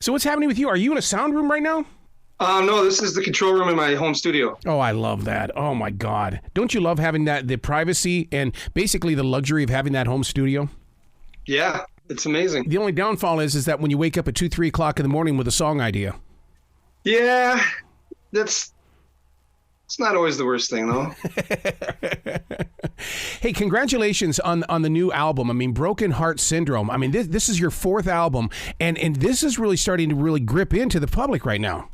So what's happening with you? Are you in a sound room right now? No, this is the control room in my home studio. Oh, I love that. Oh my God. Don't you love having the privacy and basically the luxury of having that home studio? Yeah, it's amazing. The only downfall is that when you wake up at 2, 3 o'clock in the morning with a song idea. Yeah, it's not always the worst thing, though. Hey, congratulations on the new album. I mean, Broken Heart Syndrome. I mean, this is your 4th album, and this is really starting to really grip into the public right now.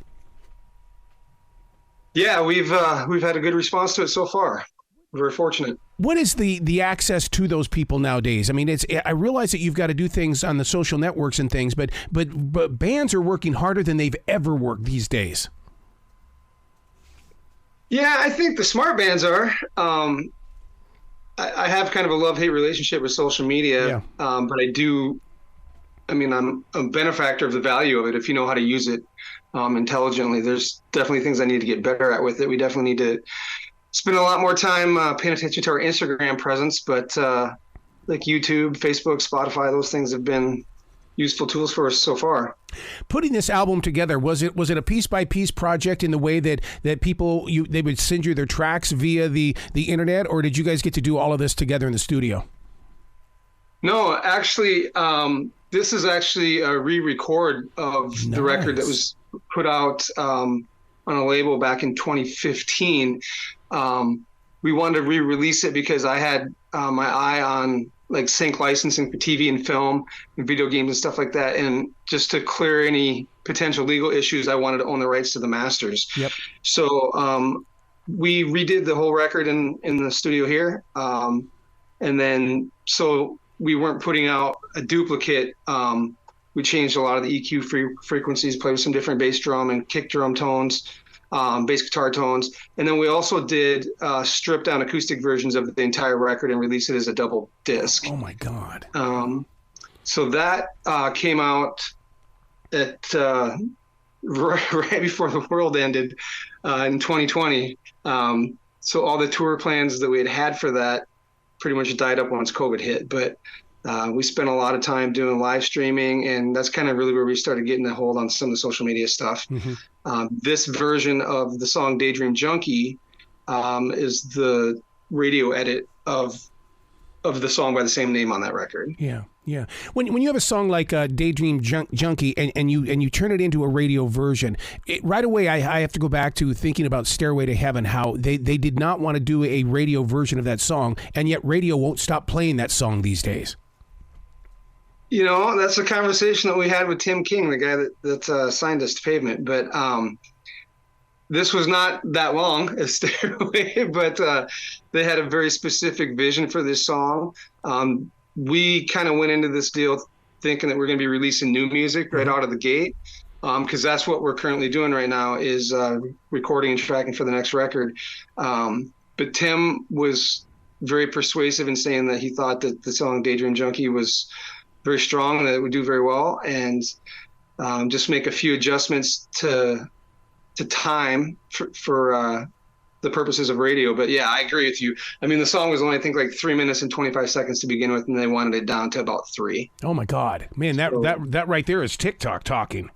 Yeah, we've had a good response to it so far. We're very fortunate. What is the access to those people nowadays? I mean, I realize that you've got to do things on the social networks and things, but bands are working harder than they've ever worked these days. Yeah, I think the smart bands are. I have kind of a love-hate relationship with social media, but I'm a benefactor of the value of it if you know how to use it intelligently. There's definitely things I need to get better at with it. We definitely need to spend a lot more time paying attention to our Instagram presence, but like YouTube, Facebook, Spotify, those things have been useful tools for us so far. Putting this album together, was it a piece by piece project in the way that people they would send you their tracks via the internet, or did you guys get to do all of this together in the studio? No, actually, this is actually a re-record of the record that was put out on a label back in 2015. We wanted to re-release it because I had my eye on like sync licensing for TV and film and video games and stuff like that. And just to clear any potential legal issues, I wanted to own the rights to the masters. Yep. So we redid the whole record in the studio here. And then, so we weren't putting out a duplicate. We changed a lot of the EQ frequencies, played with some different bass drum and kick drum tones, bass guitar tones. And then we also did stripped down acoustic versions of the entire record and released it as a double disc. Oh my God. So that came out at right before the world ended in 2020. So all the tour plans that we had for that pretty much died up once COVID hit. But we spent a lot of time doing live streaming, and that's kind of really where we started getting a hold on some of the social media stuff. Mm-hmm. This version of the song Daydream Junkie is the radio edit of the song by the same name on that record. Yeah. Yeah. When you have a song like Daydream Junkie and you turn it into a radio version, right away I have to go back to thinking about Stairway to Heaven, how they did not want to do a radio version of that song, and yet radio won't stop playing that song these days. You know, that's a conversation that we had with Tim King, the guy that signed us to Pavement. But this was not that long as Stairway, but they had a very specific vision for this song. We kind of went into this deal thinking that we're going to be releasing new music right out of the gate, because that's what we're currently doing right now is recording and tracking for the next record. But Tim was very persuasive in saying that he thought that the song Daydream Junkie was very strong and that it would do very well, and just make a few adjustments to time for the purposes of radio. But yeah, I agree with you. I mean, the song was only, I think, like 3 minutes and 25 seconds to begin with, and they wanted it down to about 3. Oh my God, man, that right there is TikTok talking.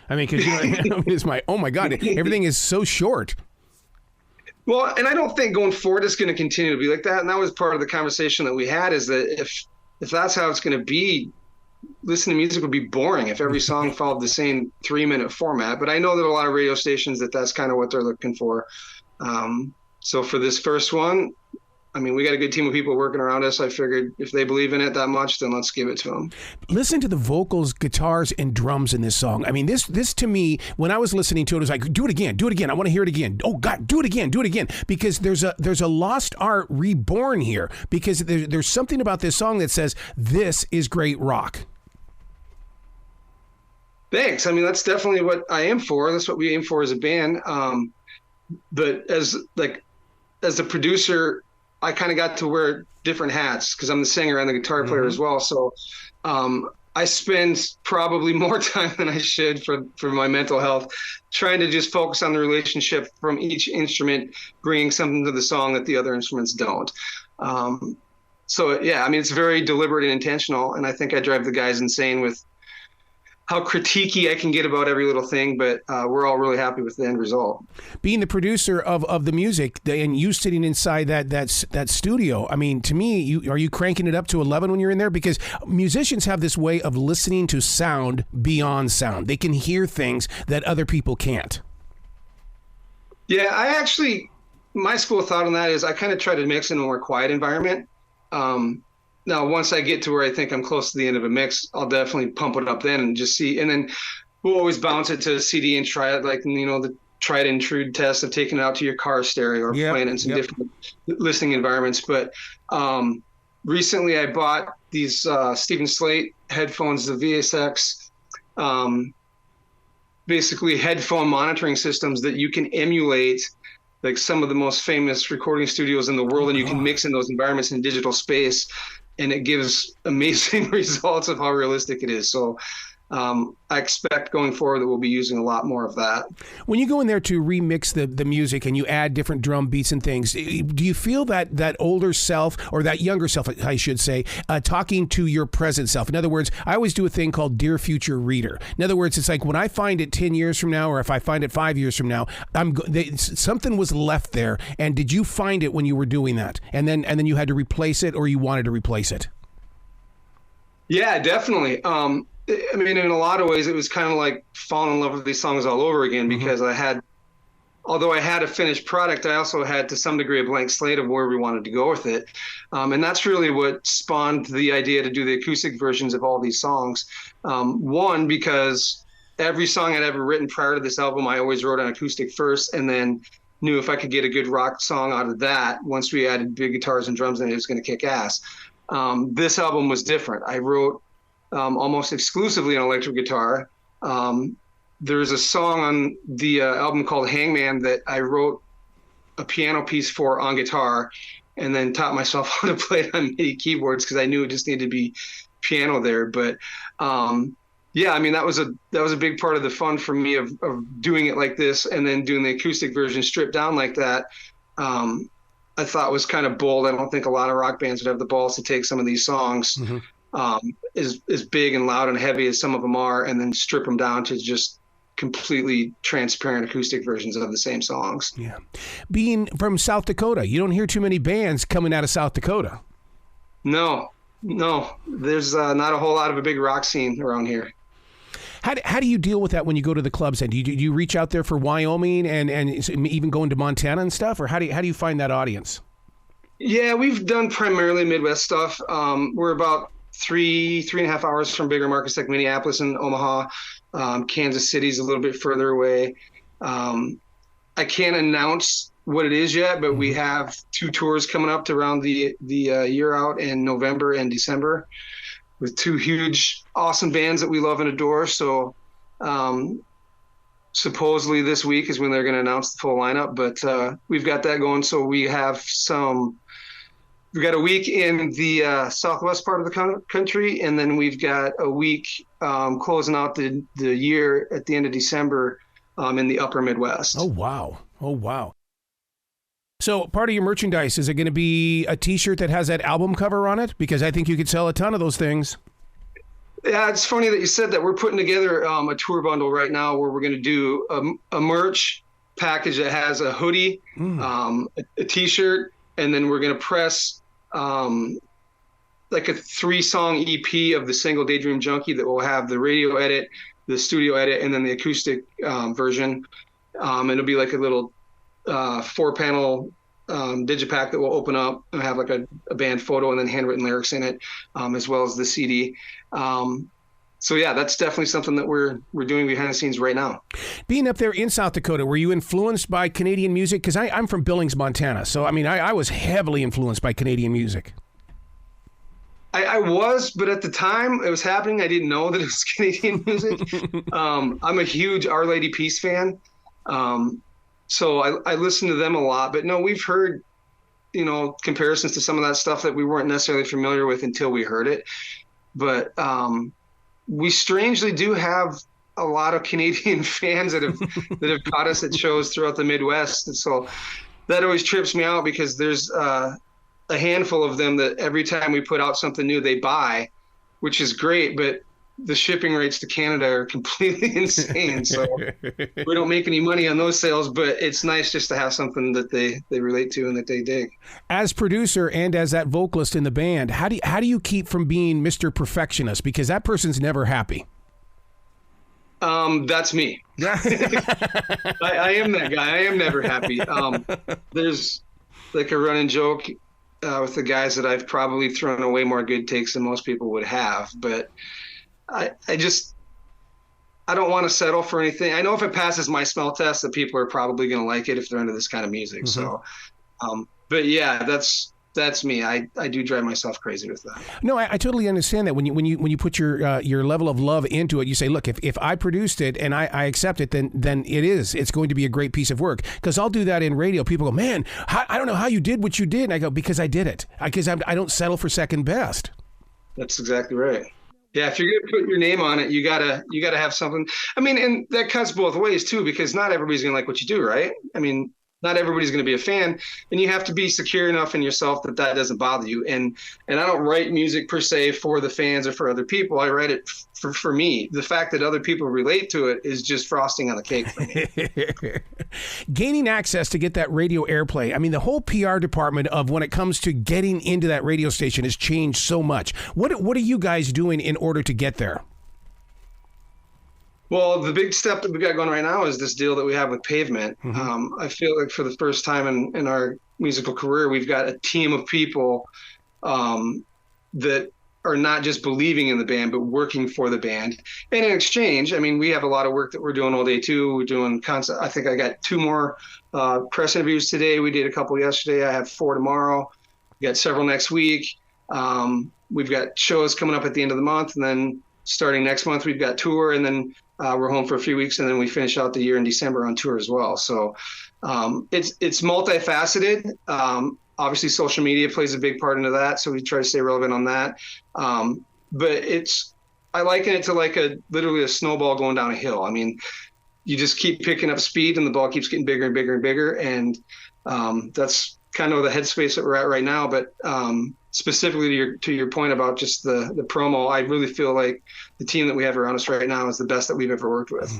I mean, because it's oh my God, everything is so short. Well, and I don't think going forward it's going to continue to be like that. And that was part of the conversation that we had, is that if that's how it's going to be, listening to music would be boring if every song followed the same 3-minute format. But I know that a lot of radio stations that's kind of what they're looking for. So for this first one, I mean, we got a good team of people working around us. I figured if they believe in it that much, then let's give it to them. Listen to the vocals, guitars, and drums in this song. I mean, this to me, when I was listening to it, was like, do it again. I want to hear it again. Oh God, do it again. Because there's a lost art reborn here, because there's something about this song that says, this is great rock. Thanks. I mean, that's definitely what I aim for. That's what we aim for as a band. But as a producer, I kind of got to wear different hats because I'm the singer and the guitar player as well. So I spend probably more time than I should for my mental health trying to just focus on the relationship from each instrument, bringing something to the song that the other instruments don't. So, yeah, I mean, it's very deliberate and intentional. And I think I drive the guys insane with how critiquey I can get about every little thing, but we're all really happy with the end result. Being the producer of the music and you sitting inside that studio, I mean, to me, are you cranking it up to 11 when you're in there? Because musicians have this way of listening to sound beyond sound. They can hear things that other people can't. Yeah, my school of thought on that is I kind of try to mix in a more quiet environment. Now, once I get to where I think I'm close to the end of a mix, I'll definitely pump it up then and just see. And then we'll always bounce it to a CD and try it, like, the try and intrude test of taking it out to your car stereo or playing it in some different listening environments. But recently I bought these Stephen Slate headphones, the VSX, basically headphone monitoring systems that you can emulate like some of the most famous recording studios in the world, and you can mix in those environments in digital space, and it gives amazing results of how realistic it is. So I expect going forward that we'll be using a lot more of that. When you go in there to remix the music and you add different drum beats and things, do you feel that older self, or that younger self, I should say, talking to your present self? In other words, I always do a thing called Dear Future Reader. In other words, it's like when I find it 10 years from now, or if I find it 5 years from now, something was left there. And did you find it when you were doing that? And then you had to replace it, or you wanted to replace it? Yeah, definitely. I mean, in a lot of ways, it was kind of like falling in love with these songs all over again, because although I had a finished product, I also had to some degree a blank slate of where we wanted to go with it. And that's really what spawned the idea to do the acoustic versions of all these songs. One, because every song I'd ever written prior to this album, I always wrote on acoustic first, and then knew if I could get a good rock song out of that, once we added big guitars and drums, then it was going to kick ass. This album was different. I wrote almost exclusively on electric guitar. There's a song on the album called Hangman that I wrote a piano piece for on guitar, and then taught myself how to play it on MIDI keyboards because I knew it just needed to be piano there. But yeah, I mean, that was a big part of the fun for me of doing it like this, and then doing the acoustic version stripped down like that. I thought was kind of bold. I don't think a lot of rock bands would have the balls to take some of these songs, as big and loud and heavy as some of them are, and then strip them down to just completely transparent acoustic versions of the same songs. Yeah. Being from South Dakota, you don't hear too many bands coming out of South Dakota. No. There's not a whole lot of a big rock scene around here. How do you deal with that when you go to the clubs? And do you reach out there for Wyoming and even going to Montana and stuff, or how do you find that audience? Yeah, we've done primarily Midwest stuff. We're about 3.5 hours from bigger markets like Minneapolis and Omaha. Kansas City's a little bit further away. I can't announce what it is yet, but we have 2 tours coming up to round the year out in November and December, with 2 huge, awesome bands that we love and adore. So supposedly this week is when they're going to announce the full lineup, but we've got that going. So we've got a week in the southwest part of the country, and then we've got a week closing out the year at the end of December in the upper Midwest. Oh, wow. So part of your merchandise, is it going to be a T-shirt that has that album cover on it? Because I think you could sell a ton of those things. Yeah, it's funny that you said that. We're putting together a tour bundle right now where we're going to do a merch package that has a hoodie, a T-shirt, and then we're going to press like a 3-song EP of the single Daydream Junkie that will have the radio edit, the studio edit, and then the acoustic version. And it'll be like a little 4-panel digipack that will open up and have like a band photo and then handwritten lyrics in it, as well as the CD. So yeah, that's definitely something that we're doing behind the scenes right now. Being up there in South Dakota, were you influenced by Canadian music? Because I'm from Billings, Montana. So, I mean, I was heavily influenced by Canadian music. I was, but at the time it was happening, I didn't know that it was Canadian music. I'm a huge Our Lady Peace fan. So I listen to them a lot. But no, we've heard, comparisons to some of that stuff that we weren't necessarily familiar with until we heard it. But we strangely do have a lot of Canadian fans that have caught us at shows throughout the Midwest. And so that always trips me out, because there's a handful of them that every time we put out something new, they buy, which is great. But the shipping rates to Canada are completely insane. So we don't make any money on those sales, but it's nice just to have something that they relate to and that they dig. As producer and as that vocalist in the band, how do you keep from being Mr. Perfectionist? Because that person's never happy. That's me. I am that guy. I am never happy. There's like a running joke with the guys that I've probably thrown away more good takes than most people would have, but I don't want to settle for anything. I know if it passes my smell test that people are probably going to like it if they're into this kind of music. So, but yeah, that's me. I do drive myself crazy with that. No, I totally understand that. When you put your level of love into it, you say, look, if I produced it and I accept it, then it's going to be a great piece of work. Because I'll do that in radio. People go, man, I don't know how you did what you did. And I go, because I did it. Because I don't settle for second best. That's exactly right. Yeah, if you're going to put your name on it, you gotta have something. I mean, and that cuts both ways too, because not everybody's going to like what you do, right? I mean, not everybody's going to be a fan, and you have to be secure enough in yourself that doesn't bother you. And I don't write music per se for the fans or for other people. I write it for me. The fact that other people relate to it is just frosting on the cake for me. Gaining access to get that radio airplay. I mean, the whole PR department of when it comes to getting into that radio station has changed so much. What are you guys doing in order to get there? Well, the big step that we got going right now is this deal that we have with Pavement. I feel like for the first time in our musical career, we've got a team of people that are not just believing in the band, but working for the band. And in exchange, I mean, we have a lot of work that we're doing all day too. We're doing concert. I think I got 2 more press interviews today. We did a couple yesterday. I have 4 tomorrow. We got several next week. We've got shows coming up at the end of the month, and then starting next month, we've got tour, and then we're home for a few weeks, and then we finish out the year in December on tour as well. So it's multifaceted. Obviously, social media plays a big part into that, so we try to stay relevant on that. But I liken it to like literally a snowball going down a hill. I mean, you just keep picking up speed, and the ball keeps getting bigger and bigger and bigger, and that's kind of the headspace that we're at right now. But specifically to your point about just the promo, I really feel like the team that we have around us right now is the best that we've ever worked with.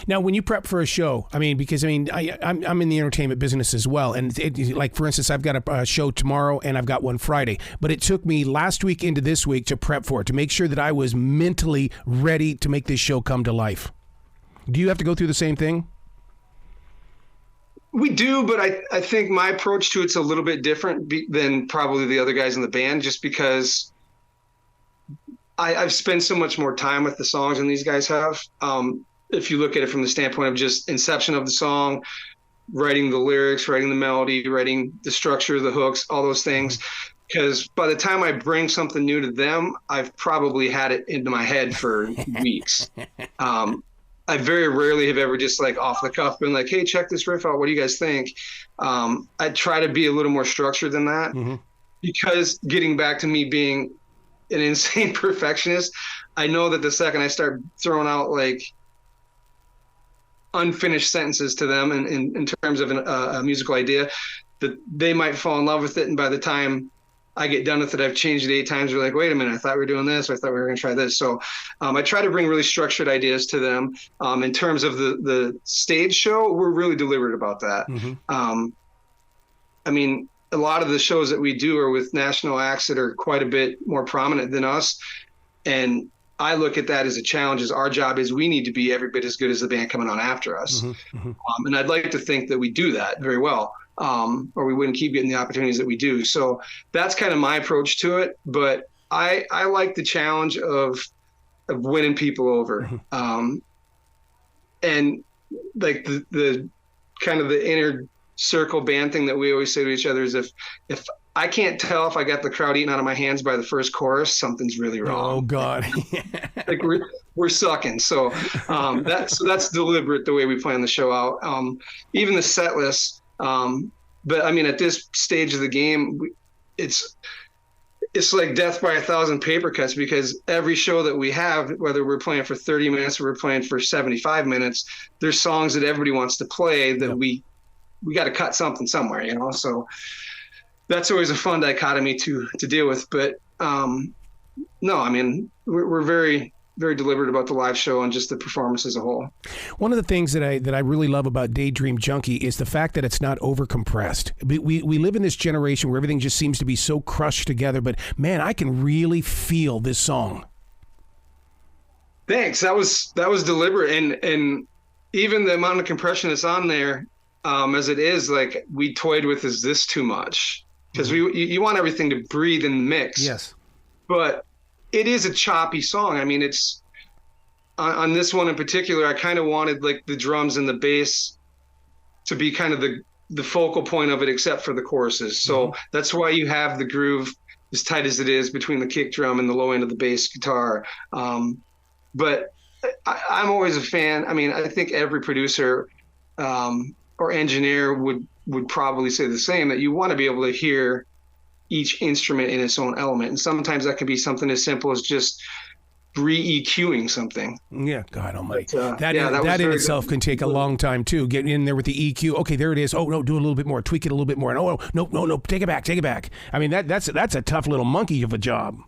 Now, when you prep for a show, I mean, because I'm in the entertainment business as well, and like for instance, I've got a show tomorrow and I've got one Friday, but it took me last week into this week to prep for it, to make sure that I was mentally ready to make this show come to life. Do you have to go through the same thing? We do, but I think my approach to it's a little bit different than probably the other guys in the band, just because I've spent so much more time with the songs than these guys have. If you look at it from the standpoint of just inception of the song, writing the lyrics, writing the melody, writing the structure, the hooks, all those things. Because by the time I bring something new to them, I've probably had it into my head for weeks. I very rarely have ever just like off the cuff been like, hey, check this riff out. What do you guys think? I try to be a little more structured than that, because getting back to me being an insane perfectionist, I know that the second I start throwing out like unfinished sentences to them in terms of a musical idea, that they might fall in love with it. And by the time I get done with it, I've changed it 8 times. They're like, wait a minute, I thought we were doing this. Or I thought we were going to try this. So I try to bring really structured ideas to them. In terms of the stage show, we're really deliberate about that. I mean, a lot of the shows that we do are with national acts that are quite a bit more prominent than us. And I look at that as a challenge. As our job is, we need to be every bit as good as the band coming on after us. And I'd like to think that we do that very well. Or we wouldn't keep getting the opportunities that we do. So that's kind of my approach to it. But I like the challenge of winning people over. And like the kind of the inner circle band thing that we always say to each other is if I can't tell if I got the crowd eating out of my hands by the first chorus, something's really wrong. Oh God. Like we're sucking. So that's deliberate the way we plan the show out. Even the set list. But I mean, at this stage of the game, it's like death by 1,000 paper cuts, because every show that we have, whether we're playing for 30 minutes or we're playing for 75 minutes, there's songs that everybody wants to play that we got to cut something somewhere, you know? So that's always a fun dichotomy to deal with. But no, I mean, we're very very deliberate about the live show and just the performance as a whole. One of the things that I really love about Daydream Junkie is the fact that it's not overcompressed. We live in this generation where everything just seems to be so crushed together, but man, I can really feel this song. Thanks. That was deliberate, and even the amount of compression that's on there, as it is, like, we toyed with, is this too much? Because you want everything to breathe and mix. Yes. But it is a choppy song. I mean, it's on this one in particular, I kind of wanted like the drums and the bass to be kind of the focal point of it, except for the choruses. So that's why you have the groove as tight as it is between the kick drum and the low end of the bass guitar. But I'm always a fan. I mean, I think every producer or engineer would probably say the same, that you want to be able to hear each instrument in its own element. And sometimes that can be something as simple as just re-EQing something. Yeah, God almighty. But, that in itself can take a long time too. Getting in there with the EQ. Okay, there it is. Oh no, do a little bit more. Tweak it a little bit more. And, oh no, take it back. I mean, that's a tough little monkey of a job.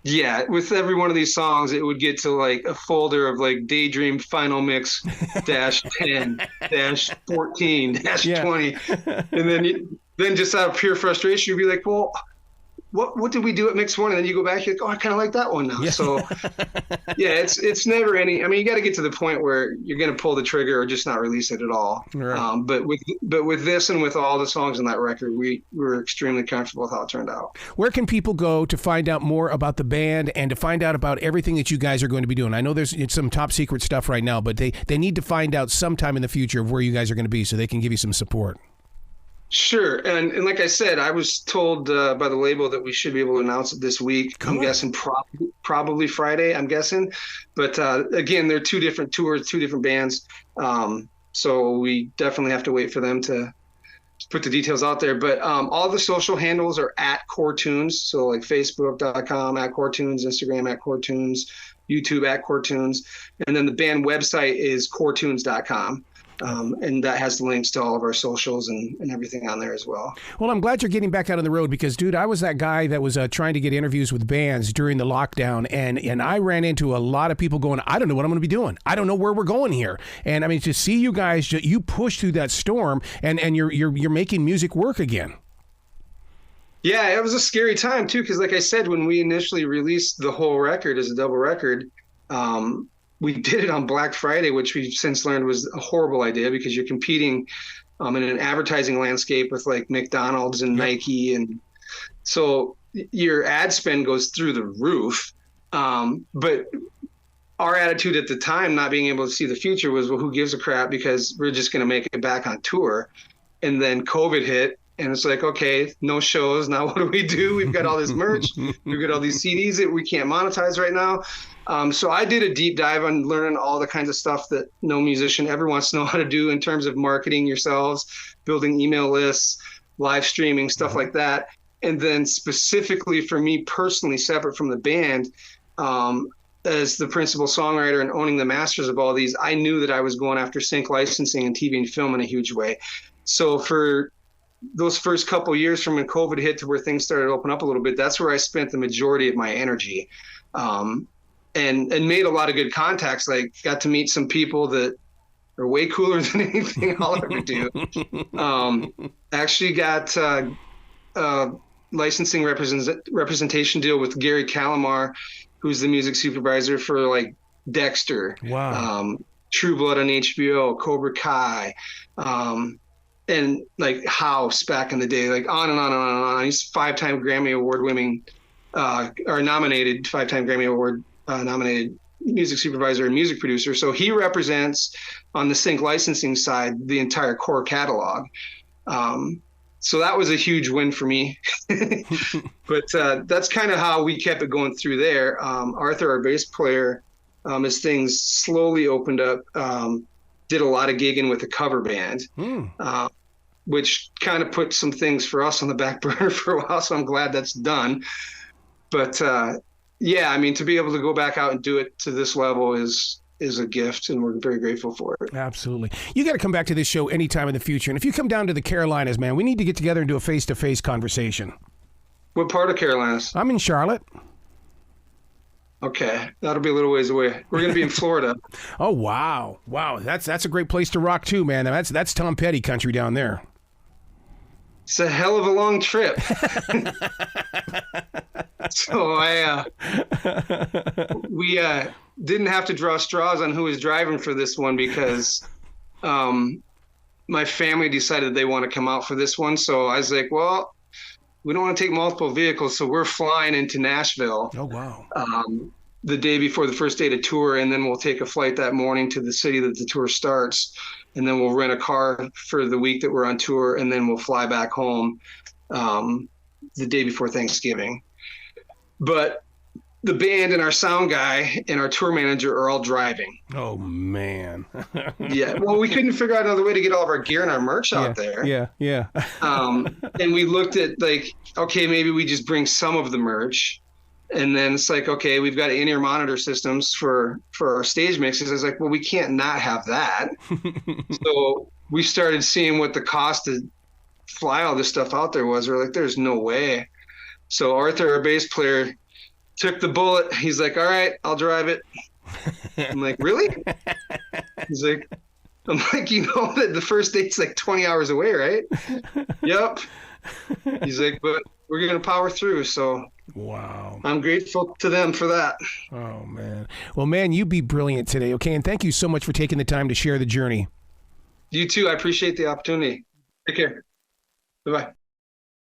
Yeah, with every one of these songs, it would get to like a folder of like Daydream Final Mix -10, -14, -20, and then just out of pure frustration, you'd be like, well, what did we do at mix one? And then you go back, you're like, oh, I kind of like that one now. Yeah. So yeah, it's never any. I mean, you got to get to the point where you're going to pull the trigger or just not release it at all. Right. But with this and with all the songs on that record, we were extremely comfortable with how it turned out. Where can people go to find out more about the band and to find out about everything that you guys are going to be doing? I know it's some top secret stuff right now, but they need to find out sometime in the future of where you guys are going to be so they can give you some support. Sure. And like I said, I was told by the label that we should be able to announce it this week. I'm guessing probably Friday, I'm guessing. But again, they're two different tours, two different bands. So we definitely have to wait for them to put the details out there. But all the social handles are at Core Tunes. So like Facebook.com at Core Tunes, Instagram at Core Tunes, YouTube at Core Tunes. And then the band website is coretunes.com. And that has the links to all of our socials and everything on there as well. Well, I'm glad you're getting back out on the road because, dude, I was that guy that was trying to get interviews with bands during the lockdown, and I ran into a lot of people going, I don't know what I'm going to be doing. I don't know where we're going here. And I mean, to see you guys, you push through that storm, and you're making music work again. Yeah, it was a scary time too, because like I said, when we initially released the whole record as a double record, we did it on Black Friday, which we've since learned was a horrible idea because you're competing in an advertising landscape with like McDonald's and Nike. And so your ad spend goes through the roof. But our attitude at the time, not being able to see the future, was, well, who gives a crap, because we're just going to make it back on tour. And then COVID hit. And it's like, okay, no shows. Now what do? We've got all this merch. We've got all these CDs that we can't monetize right now. So I did a deep dive on learning all the kinds of stuff that no musician ever wants to know how to do in terms of marketing yourselves, building email lists, live streaming, stuff like that. And then specifically for me personally, separate from the band, as the principal songwriter and owning the masters of all these, I knew that I was going after sync licensing and TV and film in a huge way. So for those first couple of years from when COVID hit to where things started to open up a little bit, that's where I spent the majority of my energy. And made a lot of good contacts. Like, got to meet some people that are way cooler than anything I'll ever do. Actually got licensing representation deal with Gary Calamar, who's the music supervisor for like Dexter, True Blood on HBO, Cobra Kai, and like House back in the day, like on and on and on and on. He's 5-time Grammy Award winning, or nominated 5-time Grammy Award nominated music supervisor and music producer. So he represents on the sync licensing side the entire core catalog. So that was a huge win for me. But that's kind of how we kept it going through there. Arthur, our bass player, as things slowly opened up, did a lot of gigging with a cover band, which kind of put some things for us on the back burner for a while. So I'm glad that's done. But yeah, I mean, to be able to go back out and do it to this level is a gift, and we're very grateful for it. Absolutely. You got to come back to this show anytime in the future. And if you come down to the Carolinas, man, we need to get together and do a face-to-face conversation. What part of Carolinas? I'm in Charlotte. Okay, that'll be a little ways away. We're gonna be in Florida. Oh wow, that's a great place to rock too, man. That's Tom Petty country down there. It's a hell of a long trip. So we didn't have to draw straws on who was driving for this one because my family decided they want to come out for this one. So I was like, well, we don't want to take multiple vehicles, so we're flying into Nashville. Oh, wow. The day before the first day to tour, and then we'll take a flight that morning to the city that the tour starts, and then we'll rent a car for the week that we're on tour, and then we'll fly back home the day before Thanksgiving. But the band and our sound guy and our tour manager are all driving. Oh, man. Yeah. Well, we couldn't figure out another way to get all of our gear and our merch out there. Yeah. And we looked at like, okay, maybe we just bring some of the merch. And then it's like, okay, we've got in-ear monitor systems for our stage mixes. I was like, well, we can't not have that. So we started seeing what the cost to fly all this stuff out there was. We're like, there's no way. So Arthur, our bass player, took the bullet. He's like, all right, I'll drive it. I'm like, really? He's like, I'm like, you know that the first date's like 20 hours away, right? Yep. He's like, but we're going to power through. So wow. I'm grateful to them for that. Oh, man. Well, man, you be brilliant today, okay? And thank you so much for taking the time to share the journey. You too. I appreciate the opportunity. Take care. Bye-bye.